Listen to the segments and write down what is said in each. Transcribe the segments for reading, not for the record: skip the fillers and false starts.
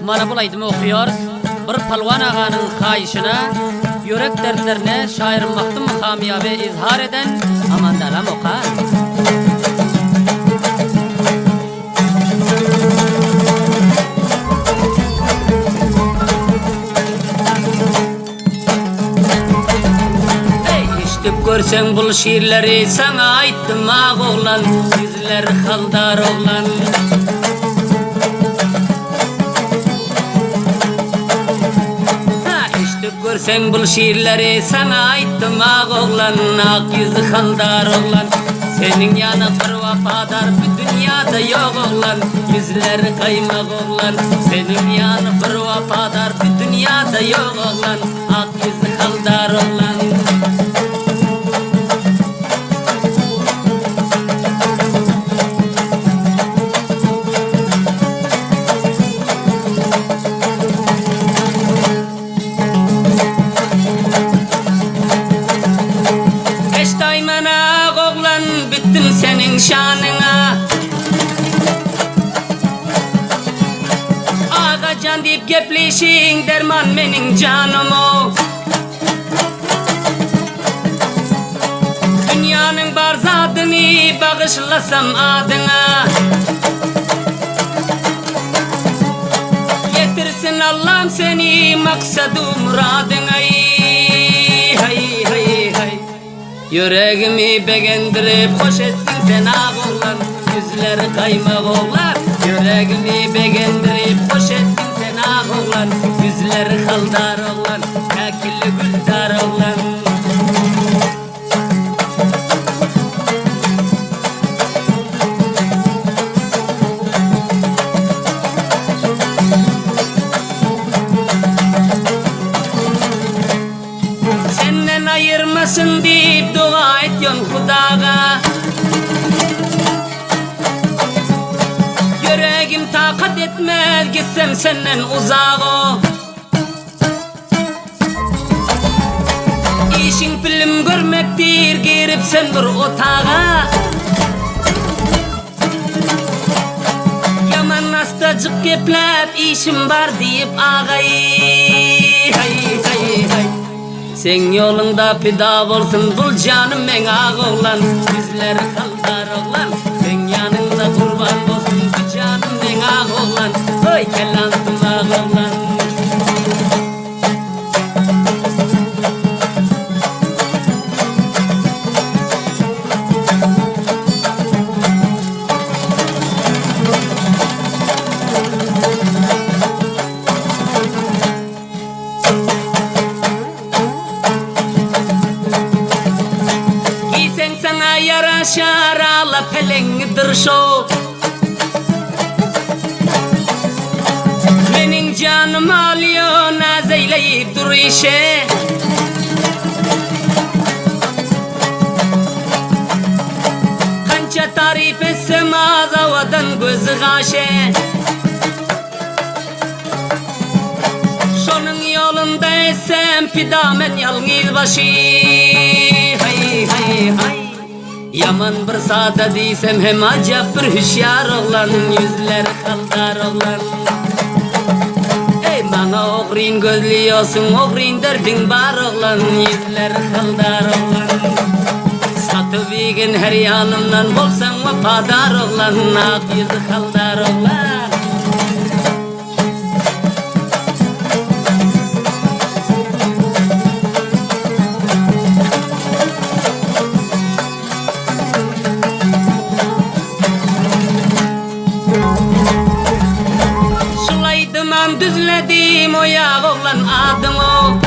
Mana bulaydım okuyoruz. Bir palvan ağanın kayışına, yürek dertlerine şair Mahtum Hamiyabe izhar eden Amandalam okar. Görsen bul şiirleri sana aytdım ağ oğlan, yüzler haldar oğlan. Görsen bul şiirleri sana aytdım ağ oğlan, ak yüzü haldar oğlan. Senin yanı bir vafadar bir dünyada yok oğlan, yüzler kaymak oğlan. Senin yanı bir vafadar bir dünyada yok oğlan, ak yüzü haldar oğlan. Senin şanına Ağa can deyip gepleşin derman menin canım o. Dünyanın barzadını bağışlasam adına, getirsin Allah'ım seni maksadı muradına. Yüreğimi beğendirip hoş ettin sen ağ oğlan, yüzler kaymak oğlan. Yüreğimi beğendirip hoş ettin sen ağ oğlan, yüzler haldar oğlan, kakilli güldar oğlan. Senden ayırmasın deyip dua et yon Hudaga. Yüreğim takat etmez gitsem senden uzağa. İşin film görmektir girip sen bir otağa. Yaman hastacık geplep işim var deyip ağayı. Sen yolunda pida olsun bul canım men ağ oğlan, yüzler haldar oğlan. Sen yanında kurban olsun bu canım men ağ oğlan, oy kelansın ağ oğlan. Yaraşar ala pelengidir şo, menin canım alıyor naz eyleyip dur işe. Kança tarif etsem az havadan gözü kaşe. Şonun yolunda etsem pidamen yalnız başı. Hay hay hay. Yaman bir sada diysem hem acap bir hüşyar oğlan, yüzler haldar oğlan. Ey bana oğrin gözlüyorsun, oğrin derdin var oğlan, yüzler haldar oğlan. Satıp yiğin her yanımdan bolsan vefadar oğlan, ak yüzü haldar oğlan. Düzledim o ya oğlan adımı,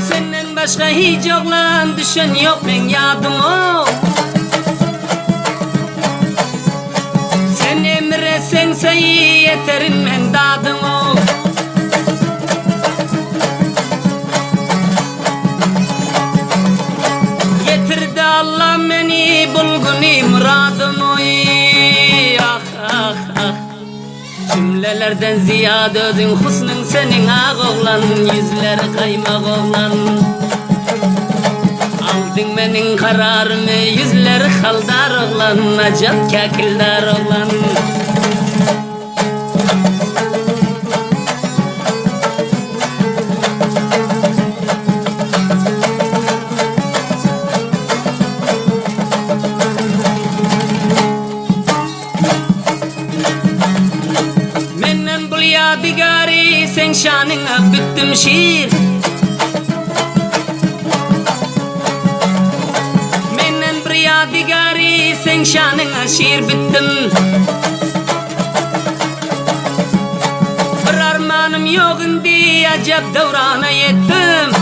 senden başka hiç oğlan düşen yok ben yadımı. Sen emretsen sayı yeterin men dadımı. Getirdi Allah beni bulguni muradımı. Cümlelerden ziyade özün husnun senin ağ oğlan, yüzler kaymak oğlan. Aldın menin kararımı, yüzler haldar oğlan, acap kakildar oğlan. sen şanına bittim şiir. Menden bir yadigari sen şanına şiir bittim. Bir armanım yok indi acep devrana yettim.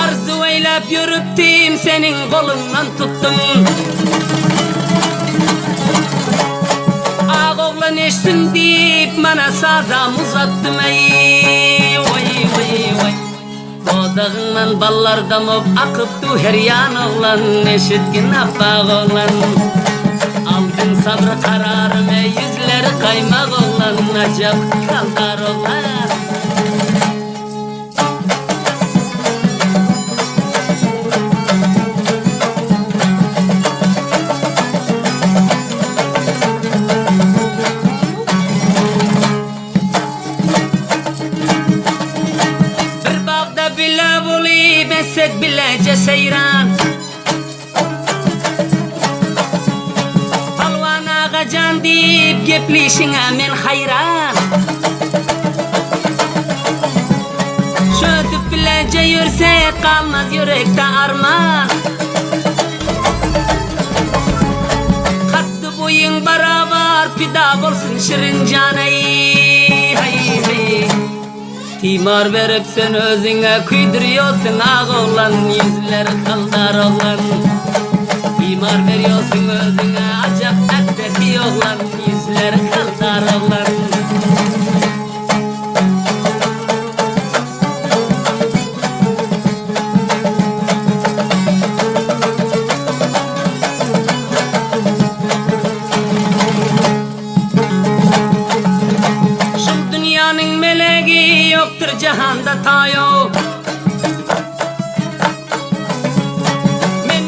Arzu eylep yürüptim senin kolundan tuttum. Ağoğlan eşsin deyip bana sazam uzattım ey. Vay vay vay. Dodağından ballar damıp akıptı her yan oğlan. Eşitkin affak oğlan. Aldın sabrı kararım ey yüzleri kaymak oğlan. Acap kaldar oğlan. Besek bilece seyran Palvan ağacan deyip geplişine men hayran. Şötüp bilece yürsek kalmaz yürekte arman. Kattı boyun barabar pida bolsun şirin canay. Hay hay. Timar verip sen özüne kıydırıyorsun ağoğlan. Yüzleri kaldar oğlan. Timar veriyorsun özüne acap etteki oğlan. Yüzleri kaldar oğlan. Şu dünyanın meleği yoktur cihanda tayo.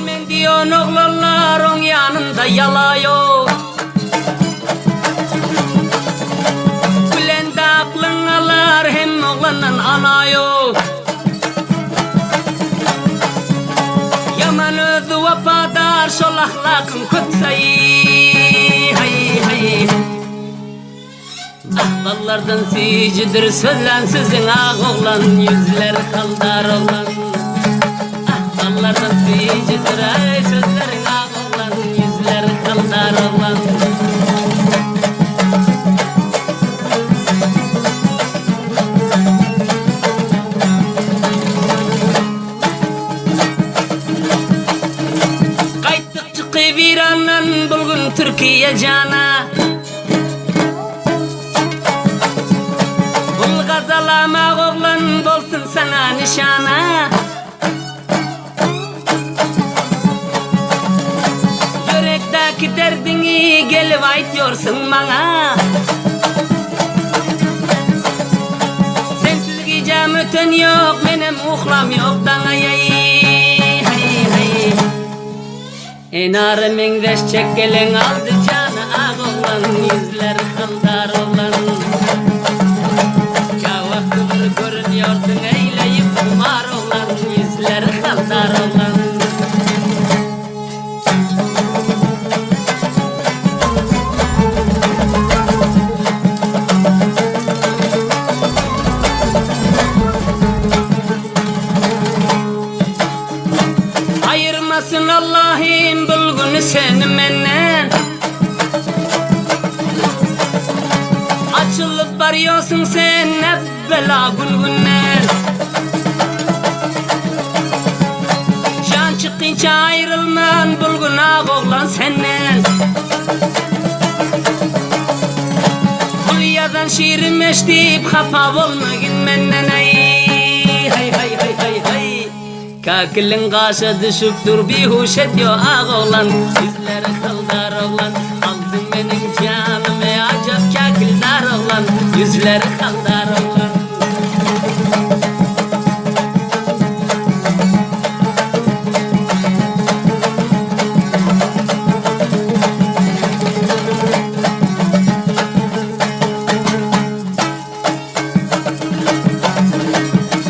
Men diyor oğlanlar on yanında yalayo. Gülen de aklın alar hem oğlanın anayo. Yaman özü vefadar şol ahlakın kötsayı. Hay hay. Ahvallardan sicidir sözlensizin ağoğlan. Yüzler kaldar oğlan. Ahvallardan sicidir ay sözlerin ağoğlan. Yüzler kaldar oğlan. Kayttık çıkıp İran'dan bulgun Türkiye cana. Gazalamak oğlan bolsun sana nişana. Yürekteki derdini gelip aytıyorsun bana. Sensiz gecem öten yok benim uhlam yok dana yay. Enarı mengdeş çekelen aldı canı ağoğlan. Yüzler kaldar oğlan. Görünüyordun eyleyip kumar olan. Yüzleri kaldar olan. Ayırmasın Allah'ım bulgunu seni menden. Açılıp varıyorsun sen hep bela gülgünler. Can çıkınca ayrılman bulgun ağoğlan senden. Hulyadan şiirim eştip hapa olmagin menden ay. Hay hay hay hay hay. Kakilin kaşa düşüp dur bihuş ediyor ağoğlan. Yüzleri kaldar oğlan. Aldın benim canımı acap kakildar oğlan. Yüzleri kaldar oğlan.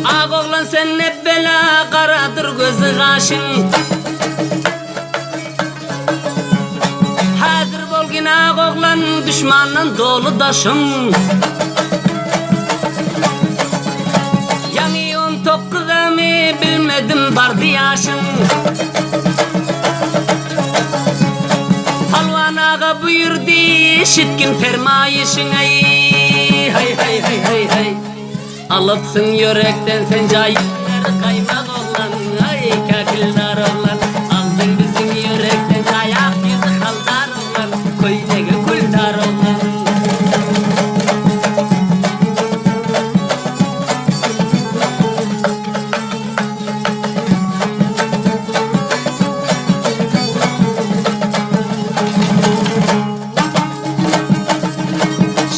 Ağoğlan sen hep bela karadır gözü kaşın. Hazır bolgin nak oğlan düşmanın dolu daşım. Yani 19 emi bilmedim bardı yaşın. Halvan ağa buyurdu işitkin fermayışın ay. Hay hay hay hay hay. Alıpsın yürekten sen cahiller kaymak oğlan. Ay kakildar oğlan. Aldın bizim yürekten ayak yüzü kaldar oğlan. Köydeki kuldar oğlan.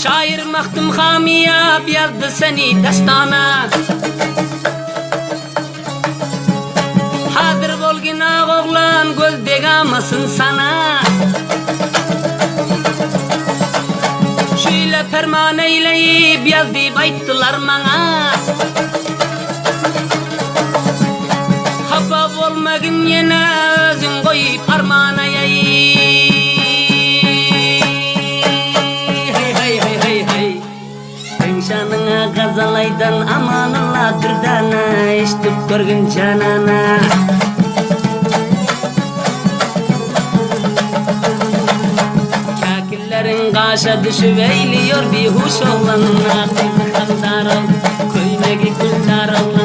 Şair Mahtum Hamiyab yazdı seni destana. Hazır bol gina oğlan göz degamasın sana. Şöyle ferman eyleyip yazdı bayttılar bana. Hapa olmagın yine özün koyup armana yayı. Şanına gazalaydan amanınla dürdana eştip görgün canana. Kakillerin kaşa düşüp eğliyor bir huş oğlan. Akıl kaldar ol, köyneki kuldar ol.